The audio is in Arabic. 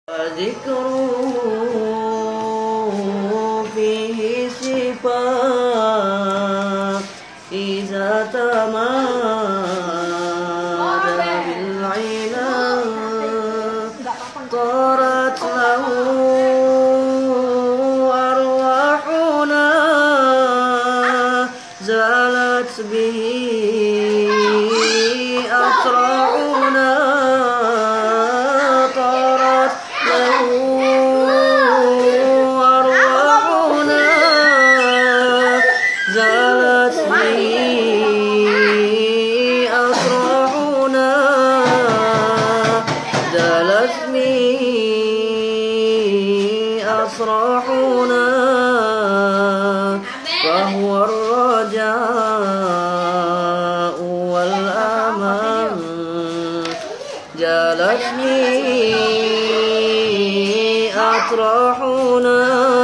ذكره فيه صفات إذا تمادى بالعنان طارت له أرواحنا زالت به أسرعنا طارت له أرواحنا زالت به أسرعنا زالت به أسرعنا فهو الرجاء والأمان جالت به أطراحنا